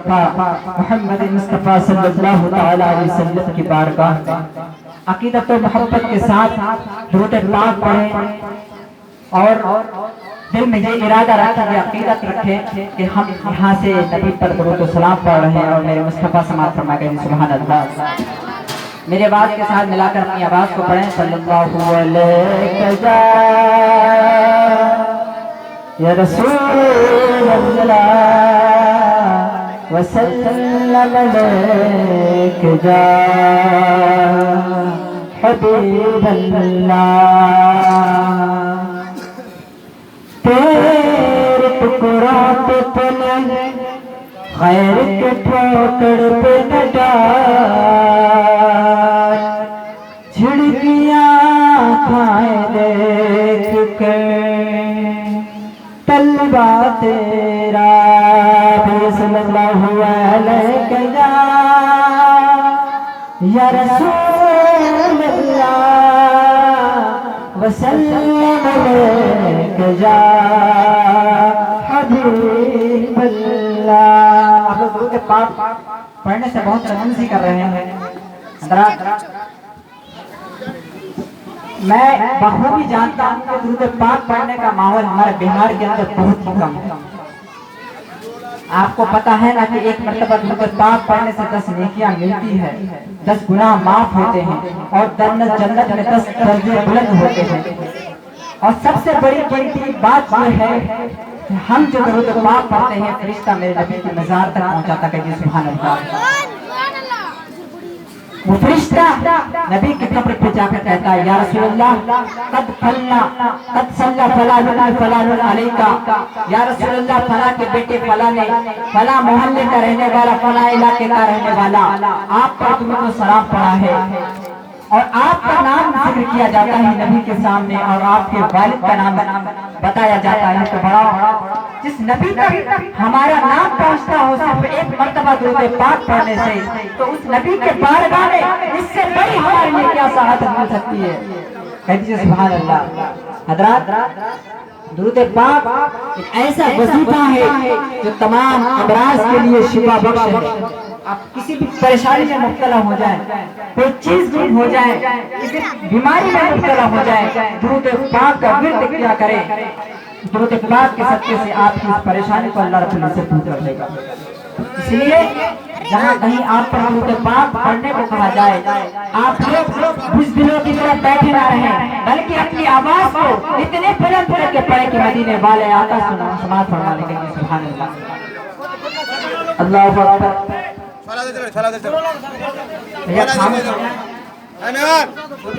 محمد مصطفیٰ صلی اللہ تعالی علیہ وسلم کی بارگاہ میں عقیدت و محبت کے ساتھ درود پاک پڑھیں اور دل میں یہ ارادہ رکھیں، یہ عقیدت رکھیں کہ ہم یہاں سے نبی پر درود و سلام پڑھ رہے ہیں اور میرے مصطفیٰ سماعت فرما گئے سبحان اللہ۔ میرے آواز کے ساتھ ملا کر اپنی آواز کو پڑھیں صلی اللہ علیہ یا رسول اللہ وسلم علیک جا حبیب اللہ۔ تیرے ٹکڑا پہ پلنگ خیر کے ٹھوکر پہ نہ ڈال، جھڑکیاں کھائے دیکھ کر طلبہ تیرا بھی صلی اللہ علیہ یا رسول اللہ وسلم علیک یا حبیب اللہ۔ آپ لوگ درود پاک پڑھنے سے بہت رمزی کر رہے ہیں حضرات، میں بخوبی جانتا ہوں کہ درود پاک پڑھنے کا ماحول ہمارے بہار کے اندر بہت ہی کم ہے۔ آپ کو پتا ہے نا کہ ایک مرتبہ درود پاک پڑھنے سے 10 نیکیاں ملتی ہے، 10 گناہ معاف ہوتے ہیں اور جنت میں 10 درجے بلند ہوتے ہیں۔ اور سب سے بڑی قیمتی بات یہ ہے کہ ہم جو درود پاک پڑھتے ہیں فرشتہ میرے نبی کی مزار تک پہنچاتا ہے کہ سبحان اللہ۔ وہ فرشتہ نبی کی قبر پہ جا کر کہتا ہے یا رسول اللہ قد صلی فلان علیکہ، یا رسول اللہ فلاں کے بیٹے فلاں نے فلاں محلے کا رہنے والا فلاں علاقے کا رہنے والا آپ پر تمہیں تو سلام پڑھا ہے، اور آپ کا نام ذکر کیا جاتا ہے نبی کے سامنے اور آپ کے والد کا نام بتایا جاتا ہے، تو بڑا جس نبی تک ہمارا نام پہنچتا ہو صرف ایک مرتبہ درود پاک پڑھنے سے، تو اس نبی کے بارگاہ میں اس سے بڑی ہمارے لیے کیا سعادت مل سکتی ہے؟ کہہ دیجیے سبحان اللہ۔ حضرات درود پاک ایک ایسا وظیفہ ہے جو تمام امراض کے لیے شفا بخش ہے۔ آپ کسی بھی پریشانی میں مبتلا ہو جائیں، کوئی چیز گم ہو جائے، کسی بیماری میں مبتلا ہو جائے، درود پاک کا ورد کیا کریں، درود پاک کے صدقے سے آپ کی اس پریشانی کو اللہ رب العزت دور کر دے گا۔ اس لیے جہاں کہیں آپ پر درود پاک پڑھنے کو کہا جائے، آپ لوگ بزدلوں کی طرح بیٹھے نہ رہیں، بلکہ اپنی آواز کو اتنے بلند کر کے پڑھیں کہ مدینے والے آقا سماعت فرما لیں گے سبحان اللہ۔ اللہ اکبر۔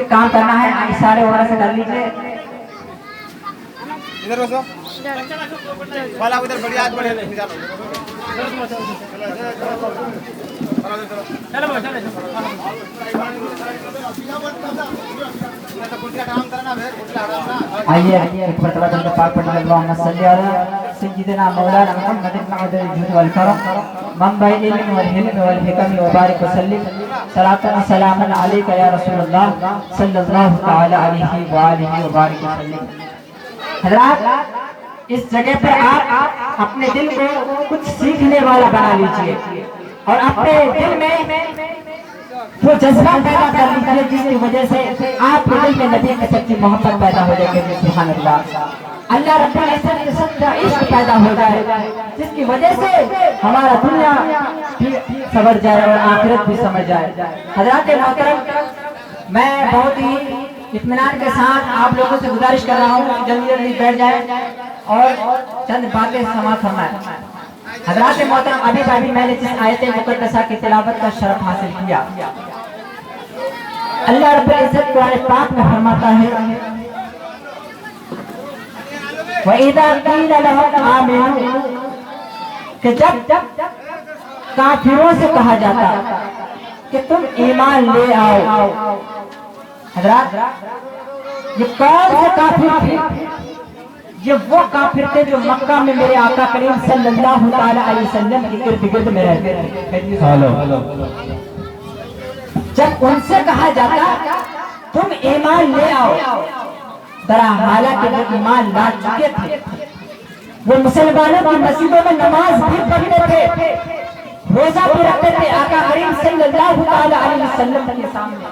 کام کرنا ہے اشارے وغیرہ سے کر لیجیے۔ ادھر بسو والا ادھر بڑی ہاتھ بڑھے آئیے ایک مرتبہ درود پاک پڑھ لیں اللہم صلی علی سیدنا مولانا محمد معدن الجود والکرم منبع العلم والحلم والحکم وبارک وسلم صلاۃ و سلام علیک یا رسول اللہ صلی اللہ تعالی علیہ وآلہ وبارک وسلم۔ حضرات اس جگہ پر آپ اپنے دل کو کچھ سیکھنے والا بنا لیجئے اور اپنے دل میں وہ جذبہ پیدا کر لیجئے جس کی وجہ سے آپ کے دل میں نبی کی سچی محبت پیدا ہو جائے گی سبحان اللہ۔ اللہ رب العزت کے سچا عشق پیدا ہو جائے جس کی وجہ سے ہمارا دنیا بھی سمجھ جائے اور آخرت بھی سمجھ جائے۔ حضرات محترم، میں بہت ہی اطمینان کے ساتھ آپ لوگوں سے گزارش کر رہا ہوں کہ جلدی جلدی بیٹھ جائیں اور چند باتیں سماعت فرمائیں۔ حضرات محترم، ابھی میں نے جس آیت مقدسہ کی تلاوت کا شرف حاصل کیا، اللہ رب العزت قرآن پاک میں فرماتا ہے وَإِذَا قِيلَ لَهُمْ آمِنُوا، کہ جب کافروں سے کہا جاتا کہ تم ایمان لے آؤ۔ حضرات یہ کون سے کافر تھے؟ یہ وہ کافر تھے جو مکہ میں میرے آقا کریم صلی اللہ علیہ وسلم کی ارد گرد میں رہتے تھے۔ جب ان سے کہا جاتا تم ایمان لے آؤ، درا حالانکہ وہ ایمان لا چکے تھے، وہ مسلمانوں کی مسجدوں میں نماز بھی پڑھتے تھے، روزہ بھی رکھتے تھے آقا کریم صلی اللہ تعالی علیہ وسلم کے سامنے،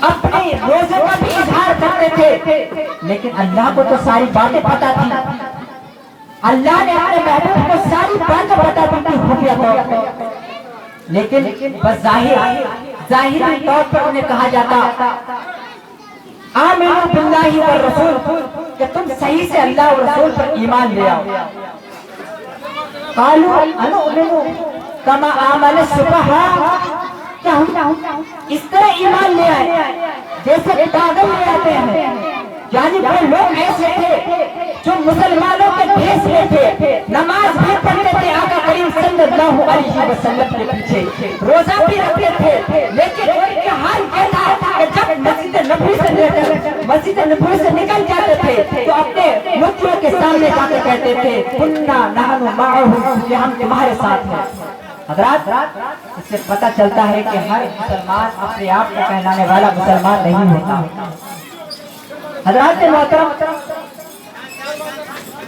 اپنے روزے کا بھی اظہار کرتے تھے، لیکن اللہ کو تو ساری باتیں پتا تھی، اللہ نے اپنے محبوب کو ساری باتیں بتا دی تھی خفیہ طور پر، لیکن بس ظاہری طور پر انہیں کہا جاتا آمنوا باللہ والرسول کہ تم صحیح سے اللہ اور رسول پر ایمان لے آؤ، قالوا انؤمن کما آمن السفہاء، کیا ہم اس طرح ایمان لے آئے جیسے پاگل لے آتے ہیں؟ یعنی وہ لوگ ایسے تھے جو مسلمانوں کے بھیس میں تھے، نماز بھی پڑھتے تھے آقا کریم صلی اللہ علیہ وسلم کے پیچھے، روزہ بھی رکھتے تھے، لیکن ان کے حال یہ تھا کہ جب مسجد نبوی سے نکل جاتے تھے تو اپنے مجھوں کے سامنے جا کے کہتے تھے کنا نحن معہم، کہ ہم تمہارے ساتھ ہیں۔ حضرات اس سے پتہ چلتا ہے کہ ہر مسلمان اپنے آپ کو کہلانے والا مسلمان نہیں ہوتا۔ حضرات محترم،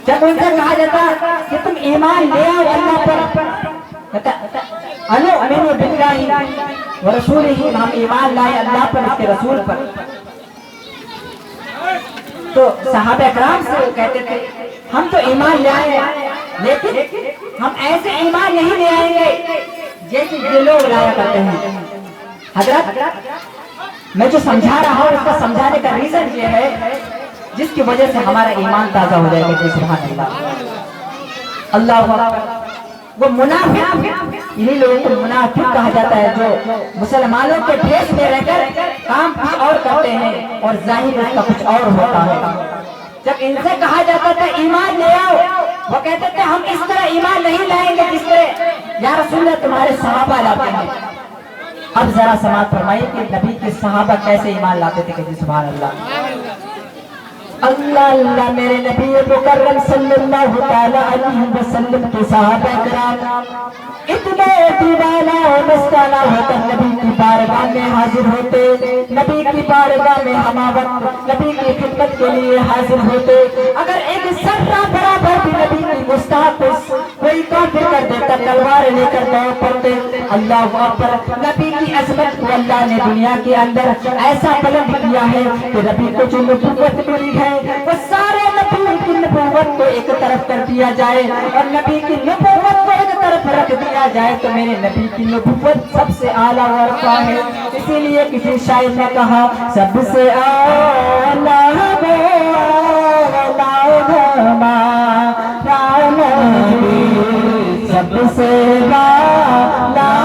جب ان سے کہا جاتا کہ تم ایمان لے آؤ اللہ پر، انؤمن باللہ ورسولہ، ہم ایمان لائے اللہ پر، اس کے رسول پر، تو صحابہ اکرام سے کہتے تھے ہم تو ایمان لے آئے لیکن ہم ایسے ایمان نہیں لے آئیں گے جیسے یہ لوگ لایا کرتے ہیں۔ حضرت میں جو سمجھا رہا ہوں اس کا سمجھانے کا ریزن یہ ہے جس کی وجہ سے ہمارا ایمان تازہ ہو جائے گا۔ سبحان اللہ، اللہ اکبر۔ وہ منافق، انہی لوگوں کو منافق کہا جاتا ہے جو مسلمانوں کے بھیس میں رہ کر کام کچھ اور کرتے ہیں اور ظاہر اس کا کچھ اور ہوتا ہے۔ جب ان سے کہا جاتا تھا ایمان لے آؤ، وہ کہتے تھے ہم اس طرح ایمان نہیں لائیں گے جس طرح یا رسول اللہ تمہارے صحابہ لاتے ہیں۔ اب ذرا سماعت فرمائیے کہ نبی کے صحابہ کیسے ایمان لاتے تھے کہ سبحان اللہ، اللہ اللہ میرے نبی مکرم صلی اللہ تعالی علیہ وسلم کے صحابہ کرام اتنے دیوانہ و مستانہ ہو کر نبی کی بارگاہ میں حاضر ہوتے، نبی کی بارگاہ میں ہمہ وقت نبی کی خدمت کے لیے حاضر ہوتے۔ اگر ایک ذرہ برابر بھی نبی کی گستاخ کوئی کافر کر دیتا تلوار لے کر دوڑ پڑتے۔ اللہ اکبر، نبی کی عظمت کو اللہ نے دنیا کے اندر ایسا بلند کیا ہے کہ نبی کو جو نبوت ملی ہے وہ سارے نبی کی نبوت کو ایک طرف کر دیا جائے اور نبی کی نبوت کو ایک طرف رکھ دیا جائے تو میرے نبی کی نبوت سب سے اعلیٰ ورثہ ہے۔ اسی لیے کسی شاعر نے کہا سب سے اعلیٰ نبی، سب سے اعلیٰ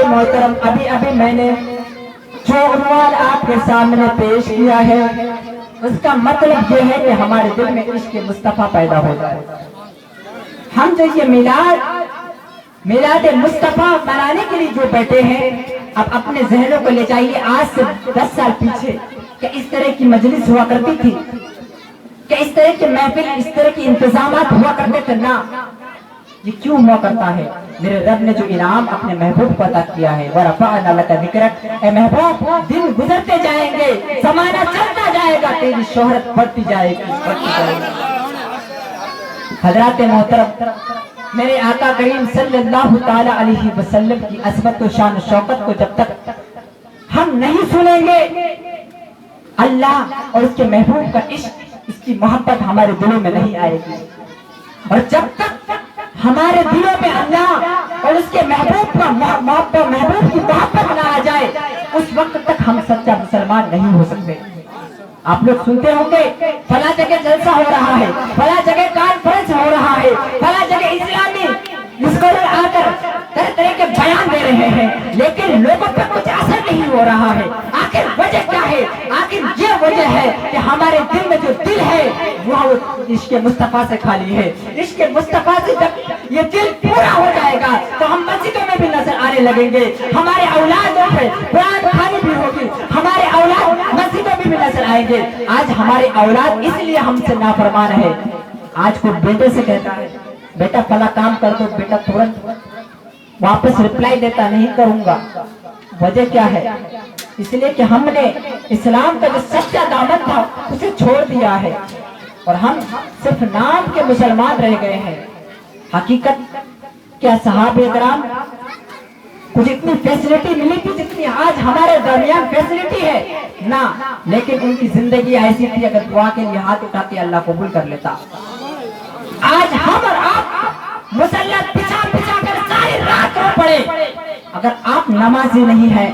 محترم، ابھی میں نے جو عنوان آپ کے سامنے پیش کیا ہے اس کا مطلب یہ ہے کہ ہمارے دل میں عشق مصطفیٰ پیدا ہو جائے۔ ہم جو یہ میلاد مصطفیٰ منانے کے لیے جو بیٹھے ہیں، اب اپنے ذہنوں کو لے جائیے آج سے 10 سال پیچھے کہ اس طرح کی مجلس ہوا کرتی تھی، کہ اس طرح کی محفل، اس طرح کی انتظامات ہوا کرتے تھے نہ۔ یہ کیوں ہوا کرتا ہے؟ میرے رب نے جو انعام اپنے محبوب کو عطا کیا ہے، وَرَفَعْنَا لَكَ ذِكْرَكَ، اے محبوب دن گزرتے جائیں گے، زمانہ چلتا جائے گا، تیری شہرت بڑھتی جائے گی۔ حضرات محترم، میرے آقا کریم صلی اللہ تعالی علیہ وسلم کی عظمت و شان و شوکت کو جب تک ہم نہیں سنیں گے، اللہ اور اس کے محبوب کا عشق، اس کی محبت ہمارے دلوں میں نہیں آئے گی، اور جب تک ہمارے دلوں میں اللہ اور اس کے محبوب کی محبت نہ آ جائے اس وقت تک ہم سچا مسلمان نہیں ہو سکتے۔ آپ لوگ سنتے ہوں گے فلاں جگہ جلسہ ہو رہا ہے، فلاں جگہ کانفرنس ہو رہا ہے، فلاں جگہ اسلامی اسکالر آ کر طرح طرح کے بیان دے رہے ہیں، لیکن لوگوں پر کچھ اثر نہیں ہو رہا ہے۔ آخر وجہ کیا ہے؟ آخر یہ وجہ ہے کہ ہمارے دل میں جو دل ہے وہ عشق مصطفیٰ سے خالی ہے۔ عشق مصطفیٰ سے جب یہ دل پورا ہو جائے گا تو ہم مسجدوں میں بھی نظر آنے پڑھانے لگیں گے، ہمارے اولادوں پہ قرآن پڑھانی بھی ہوگی، ہمارے اولاد مسجدوں میں بھی نظر آئیں گے۔ آج ہمارے اولاد اس لیے ہم سے نافرمان ہے۔ آج کوئی بیٹے سے کہتا ہے بیٹا فلاں کام کر دو، بیٹا ترنت واپس رپلائی دیتا نہیں کروں گا۔ وجہ کیا ہے؟ اس لیے کہ ہم نے اسلام کا جو سچا دامن تھا اسے چھوڑ دیا ہے اور ہم صرف نام کے مسلمان رہ گئے ہیں۔ حقیقت کیا صحابہ کرام کچھ اتنی فیسلٹی ملی تھی جتنی آج ہمارے درمیان فیسلٹی ہے؟ نہ، لیکن ان کی زندگی ایسی تھی اگر دعا کے لیے ہاتھ اٹھاتے اللہ قبول کر لیتا۔ آج ہم اور آپ مسلح پچھا پچھا کر ساری رات رو پڑے، اگر آپ نمازی نہیں ہے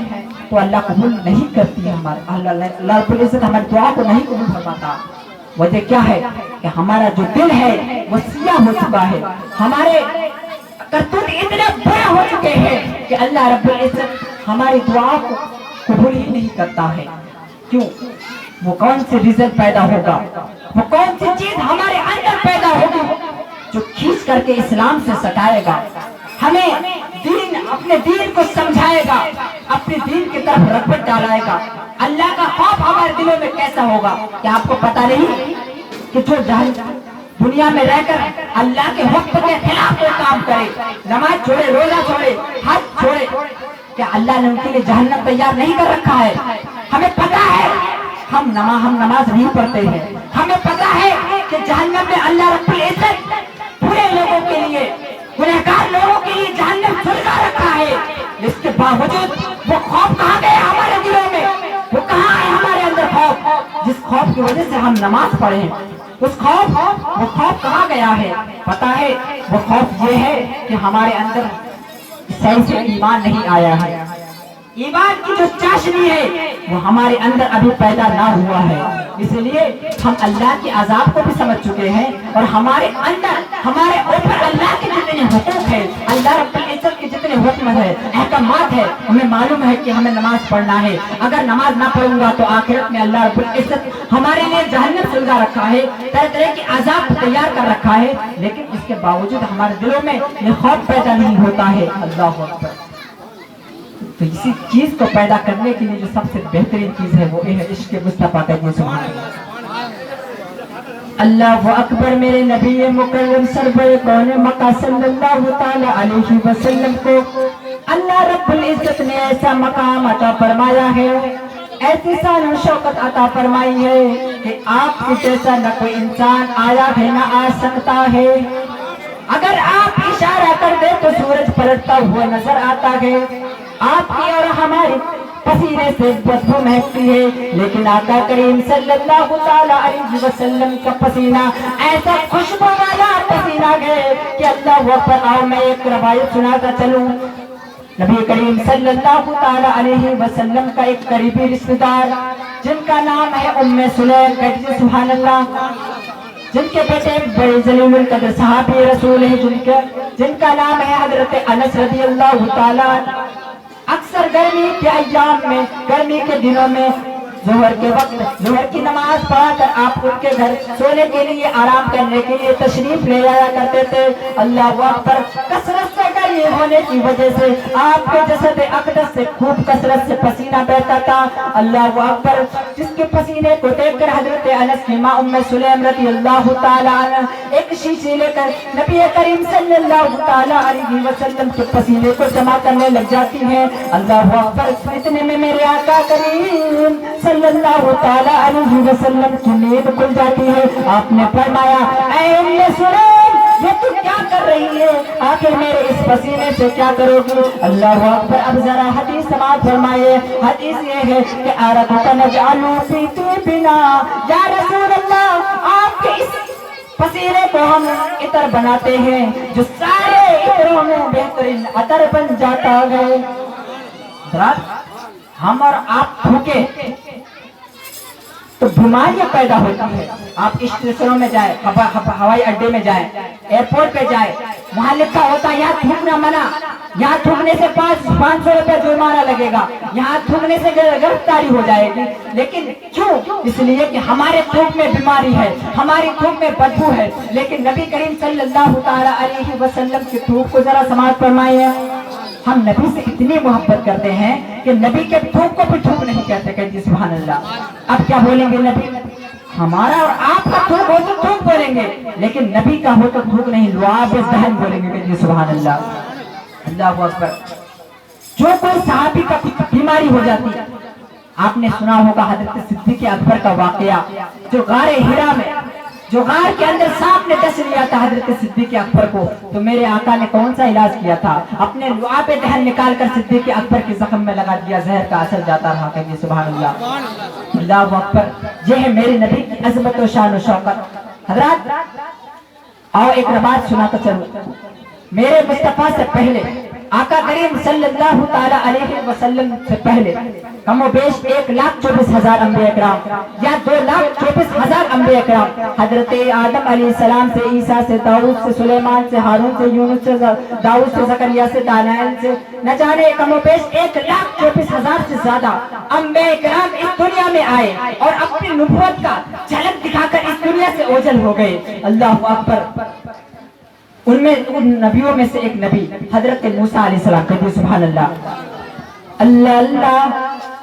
تو اللہ قبول نہیں کرتی ہے، اللہ رب العزت ہماری دعا کو نہیں قبول فرماتا۔ وجہ کیا ہے کہ ہمارا جو دل ہے وہ سیاہ ہو چکا ہے، ہمارے کرتوت اتنے برے ہو چکے ہیں کہ اللہ رب العزت ہماری دعا کو قبول ہی نہیں کرتا ہے۔ کیوں؟ وہ کون سے رزلٹ پیدا ہوگا، وہ کون سی چیز ہمارے اندر پیدا ہوگی جو کھینچ کر کے اسلام سے سٹائے گا، ہمیں دین اپنے دین کو سمجھائے گا، اپنے دین کی طرف رغبت ڈالائے گا۔ اللہ کا خوف ہمارے دلوں میں کیسا ہوگا؟ کیا آپ کو پتا نہیں کہ جو دنیا میں رہ کر اللہ کے حکم کے خلاف کوئی کام کرے، نماز چھوڑے، روزہ چھوڑے، حج چھوڑے، کیا اللہ نے ان کے لیے جہنم تیار نہیں کر رکھا ہے؟ ہمیں پتا ہے ہم نماز نہیں پڑھتے ہیں، ہمیں پتا ہے کہ جہنم میں اللہ رب العزت برے لوگوں کے لیے، گنہگار لوگوں کے لیے جہنم سجا رکھا ہے۔ اس کے باوجود وہ خوف کہاں گئے ہمارے دلوں میں؟ وہ کہاں ہے ہمارے اندر خوف جس خوف کی وجہ سے ہم نماز پڑھے ہیں؟ وہ خوف کہاں گیا ہے؟ پتا ہے وہ خوف یہ ہے کہ ہمارے اندر صحیح سے ایمان نہیں آیا ہے، ایمان کی جو چاشنی ہے وہ ہمارے اندر ابھی پیدا نہ ہوا ہے۔ اس لیے ہم اللہ کے عذاب کو بھی سمجھ چکے ہیں اور ہمارے اندر ہمارے اوپر اللہ کے جتنے حقوق ہیں، اللہ رب العزت کے جتنے حکم ہے، احکامات ہے، ہمیں معلوم ہے کہ ہمیں نماز پڑھنا ہے۔ اگر نماز نہ پڑھوں گا تو آخرت میں اللہ رب العزت ہمارے لیے جہنم سلگا رکھا ہے، طرح طرح کے عذاب تیار کر رکھا ہے، لیکن اس کے باوجود ہمارے دلوں میں یہ خوف پیدا نہیں ہوتا ہے۔ اللہ اکبر۔ تو اسی چیز کو پیدا کرنے کے لیے جو سب سے بہترین چیز ہے وہ یہ ہے عشق مصطفیٰ کا۔ سبحان اللہ، اللہ اکبر۔ میرے نبی مکرم سرور کون مکہ صلی اللہ تعالی علیہ وسلم کو اللہ رب العزت نے ایسا مقام عطا فرمایا ہے، ایسی شان و شوکت عطا فرمائی ہے کہ آپ کو جیسا نہ کوئی انسان آیا ہے نہ آ سکتا ہے۔ اگر آپ اشارہ کر دے تو سورج پلٹتا ہوا نظر آتا ہے، آپ کی اور ہماری پسینے سے بدبو مہکتی ہے، لیکن آقا کریم صلی اللہ تعالی علیہ وسلم کا پسینہ ایسا خوشبو والا پسینہ ہے کہ اللہ اکبر۔ آؤ میں ایک روایت سنا کر چلوں۔ نبی کریم صلی اللہ تعالی علیہ وسلم کا ایک قریبی رشتہ دار جن کا نام ہے ام سلیم، کہتے سبحان اللہ، جن کے بیٹے بڑے ذلیل القدر صحابی رسول ہیں، جن کا نام ہے حضرت انس رضی اللہ تعالی۔ اکثر گرمی کے ایام میں، گرمی کے دنوں میں ظہر کے وقت ظہر کی نماز پڑھا کر آپ ان کے گھر سونے کے لیے، آرام کرنے کے لیے تشریف لے آیا کرتے تھے۔ اللہ اکبر۔ کثرت سے گرمی ہونے کی وجہ سے آپ کے جسد اقدس سے خوب کثرت سے پسینہ بہتا تھا۔ اللہ اکبر۔ جس کے پسینے کو دیکھ کر حضرت انس کی ماں ام سلیم رضی اللہ تعالیٰ عنہ ایک شیشی لے کر نبی کریم صلی اللہ تعالیٰ علیہ وسلم کے پسینے کو جمع کرنے لگ جاتی ہیں۔ اللہ اکبر۔ اتنے میں میرے آقا کریم صلی اللہ تعالیٰ علیہ وسلم کی نیند کھل جاتی ہے۔ آپ نے فرمایا اے ام سلیم، یہ تو کیا کر رہی ہے؟ آخر میرے اس پسینے سے کیا کرو گی؟ اللہ اکبر۔ اب ذرا حدیث سماعت فرمائیے۔ حدیث یہ ہے کہ آرتک نجعلو فی طیبنا، یا رسول اللہ آپ کے اس پسینے کو ہم عطر بناتے ہیں جو سارے عطروں میں بہترین عطر بن جاتا ہے۔ ہم اور آپ تھوکے تو بیماریاں پیدا ہوتی ہے۔ آپ اسٹیشنوں میں جائیں، ہوائی اڈے میں جائیں، ایئرپورٹ پہ جائیں، وہاں لکھا ہوتا ہے یہاں تھوکنا منع، یہاں تھوکنے سے 500 روپے جرمانہ لگے گا، یہاں تھوکنے سے گرفتاری ہو جائے گی۔ لیکن کیوں؟ اس لیے کہ ہمارے تھوک میں بیماری ہے، ہماری تھوک میں بدبو ہے۔ لیکن نبی کریم صلی اللہ تعالی علیہ وسلم کی تھوک کو ذرا سماعت فرمائیے۔ ہم نبی سے اتنی محبت کرتے ہیں کہ نبی کے تھوک کو بھی تھوک نہیں کہتے، کہتے سبحان اللہ۔ اب کیا بولیں گے؟ نبی ہمارا اور آپ کا تھوک ہو تو تھوک بولیں گے، لیکن نبی کا ہو تو تھوک نہیں، لعاب دہن بولیں گے، کہتے سبحان اللہ۔ اللہ اکبر۔ جو کوئی صحابی کا کچھ بیماری ہو جاتی، آپ نے سنا ہوگا حضرت صدیق اکبر کا واقعہ، جو غار ہرا میں، جو غار کے اندر سانپ نے ڈس لیا تھا حضرت صدیق اکبر کو، تو میرے آقا نے کون سا علاج کیا تھا؟ اپنے لعاب دہن نکال کر صدیق اکبر کے زخم میں لگا دیا، زہر کا اثر جاتا رہا، کہیے سبحان اللہ۔ اللہ اکبر۔ یہ ہے میرے نبی کی عظمت و شان و شوکت۔ حضرات آؤ ایک روایت سناتا چلوں۔ میرے مصطفیٰ سے پہلے، آقا کریم صلی اللہ تعالی علیہ وسلم سے پہلے کم و بیش 1,24,000 انبیاء کرام یا 2,24,000 انبیاء کرام، حضرت آدم علیہ السلام سے، عیسیٰ سے، داؤد سے، سلیمان سے، ہارون سے، یونس سے، داؤد سے، زکریا سے، دانائیل سے، نہ جانے کم و بیش 1,24,000 سے زیادہ انبیاء کرام اس دنیا میں آئے اور اپنی نبوت کا جھلک دکھا کر اس دنیا سے اوجھل ہو گئے۔ اللہ اکبر۔ ان میں ان نبیوں میں سے ایک نبی حضرت موسیٰ علیہ السلام، کہتے سبحان اللہ۔ اللہ اللہ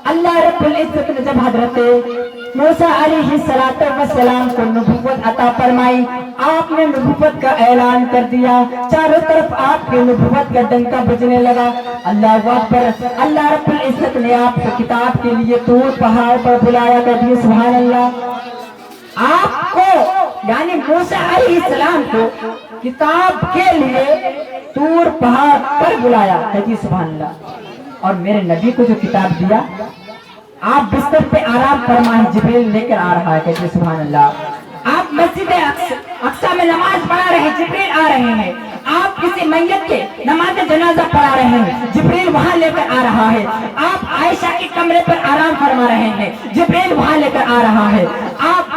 اللہ رب العزت نے جب حضرت موسیٰ علیہ السلام کو نبوت عطا فرمائی، آپ نے نبوت کا اعلان کر دیا، چاروں طرف آپ کی نبوت کا ڈنکا بجنے لگا۔ اللہ اکبر۔ اللہ رب العزت نے آپ کو کتاب کے لیے طور پہاڑ پر بلایا، کہتے سبحان اللہ۔ آپ کو یعنی موسیٰ علیہ السلام کو کتاب کے لیے طور پہاڑ پر بلایا، کہتے سبحان اللہ۔ اور میرے نبی کو جو کتاب دیا، آپ بستر پہ آرام فرمائیں، جبریل لے کر آ رہا ہے، کہتے سبحان اللہ۔ آپ مسجد اقصیٰ میں نماز پڑھا رہے ہیں، جبریل آ رہے ہیں۔ آپ کسی میت کے نماز جنازہ پڑھا رہے ہیں، جبریل وہاں لے کر آ رہا ہے۔ آپ عائشہ کے کمرے پر آرام فرما رہے ہیں، جبریل وہاں لے کر آ رہا ہے۔ آپ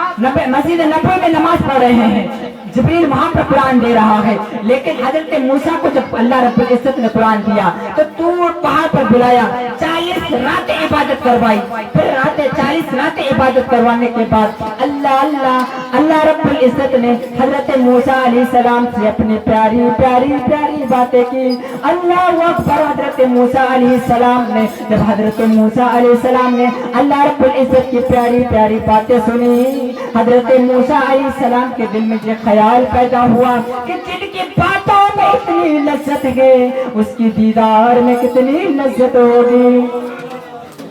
مسجد نبوی میں نماز پڑھ رہے ہیں، جبریل وہاں پر قرآن دے رہا ہے۔ لیکن حضرت موسیٰ کو جب اللہ رب العزت نے قرآن دیا تو طور پہاڑ پر بلایا، 40 راتیں عبادت کروائی، پھر 40 راتیں عبادت کروانے کے بعد اللہ رب العزت نے حضرت موسیٰ علیہ السلام سے اپنی پیاری پیاری پیاری باتیں کی۔ اللہ اکبر۔ حضرت موسیٰ علیہ السلام نے جب حضرت موسیٰ علیہ السلام نے اللہ رب العزت کی پیاری پیاری باتیں سنی، حضرت موسیٰ علیہ السلام کے دل میں یہ خیال پیدا ہوا کہ جن کی باتوں میں اتنی لذت ہے، اس کی دیدار میں کتنی لذت ہوگی۔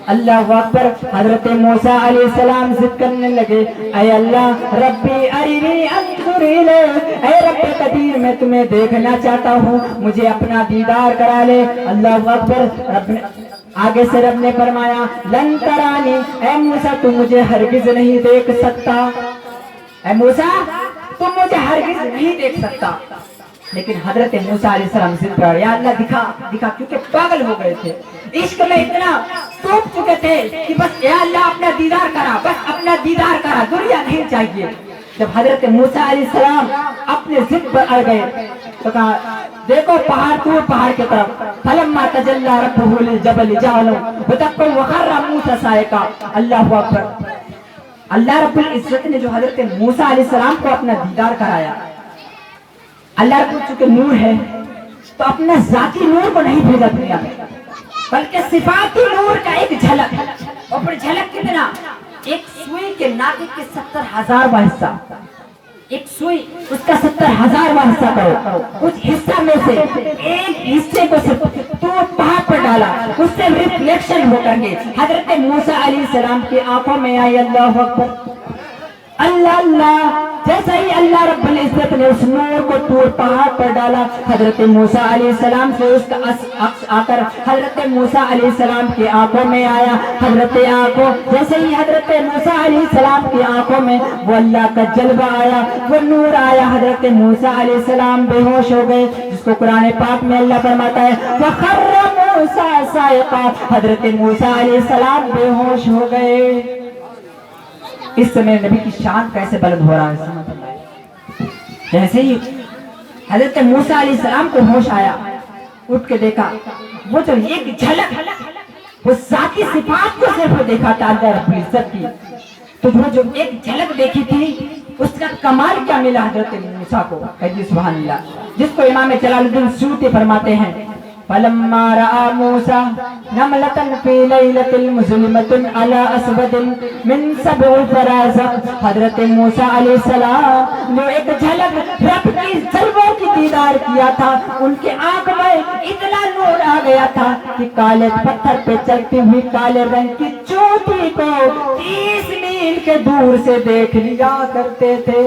اللہ اکبر۔ حضرت موسیٰ علیہ السلام ضد کرنے لگے، اے اللہ ربی ارنی انظر الیک، اے رب قدیر میں تمہیں دیکھنا چاہتا ہوں، مجھے اپنا دیدار کرا لے۔ اللہ اکبر۔ رب نے آگے سے رب نے فرمایا، لن ترانی، اے موسیٰ تم مجھے ہرگز نہیں دیکھ سکتا، اے موسیٰ تم مجھے ہرگز نہیں دیکھ سکتا۔ لیکن حضرت موسیٰ علیہ السلام ضد پر، یا اللہ دکھا دکھا، کیونکہ پاگل ہو گئے تھے، عشق میں اتنا ڈوب چکے تھے کہ بس یا اللہ اپنا دیدار کرا، بس اپنا دیدار کرا، دنیا نہیں چاہیے۔ جب حضرت موسیٰ علیہ السلام اپنے ضد پر اڑ گئے تو کہا دیکھو پہاڑ، طور پہاڑ کی طرف، فلما تجلی ربہ للجبل جعلہ دکا وخر موسیٰ صعقا۔ اللہ اکبر۔ اللہ رب العزت نے جو حضرت موسیٰ علیہ السلام کو اپنا دیدار کرایا، اللہ رب چونکہ نور ہے تو اپنا ذاتی نور کو نہیں بھیجا دنیا میں، بلکہ صفاتی نور کا ایک جھلک، اور پھر جھلک کتنا؟ ایک سوئی کے ناقے کے 70,000واں حصہ، ایک سوئی اس کا 70,000واں حصہ کرو، اس حصہ میں سے ایک حصے کو صرف طور پہاڑ پر ڈالا، اس سے ریفلیکشن ہو کر کے حضرت موسیٰ علیہ السلام کی آنکھوں میں آئی۔ اللہ اکبر۔ اللہ اللہ۔ جیسا ہی اللہ رب العزت نے اس نور کو طور پہاڑ پر ڈالا، حضرت موسیٰ علیہ السلام سے اس کا عکس آ کر حضرت موسیٰ علیہ السلام کی آنکھوں میں آیا۔ حضرت آنکھوں جیسے ہی حضرت موسیٰ علیہ السلام کی آنکھوں میں وہ اللہ کا جلوہ آیا، وہ نور آیا، حضرت موسیٰ علیہ السلام بے ہوش ہو گئے، جس کو قرآن پاک میں اللہ فرماتا ہے وَخَرَّ مُوسَىٰ صَعِقًا، حضرت موسیٰ علیہ السلام بے ہوش ہو گئے۔ اس سمے نبی کی شان کیسے بلند ہو رہا ہے۔ جیسے ہی حضرت موسیٰ علیہ السلام کو ہوش آیا، اٹھ کے دیکھا، وہ جو ایک جھلک، وہ ذاتی صفات کو صرف دیکھا تھا اللہ رب العزت کی، تو وہ جو ایک جھلک دیکھی تھی اس کا کمال کیا ملا حضرت موسیٰ کو، کہیے سبحان اللہ۔ جس کو امام جلال الدین سیوطی فرماتے ہیں، فلما رأى موسى نملة في ليلة مظلمة على أسود من سبع الفرازق، حضرت موسیٰ علیہ السلام جو ایک جھلک رب کی جلووں کی دیدار کیا تھا، ان کے آنکھ میں اتنا نور آ گیا تھا کہ کالے پتھر پہ چلتی ہوئی کالے رنگ کی چوٹی کو 30 میل کے دور سے دیکھ لیا کرتے تھے۔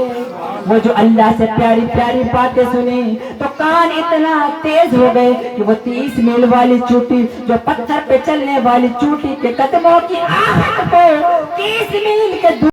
وہ جو اللہ سے پیاری پیاری باتیں سنی تو کان اتنا تیز ہو گئے کہ وہ 30 میل والی چوٹی، جو پتھر پہ چلنے والی چوٹی کے قدموں کی آہٹ کو 30 میل کے دور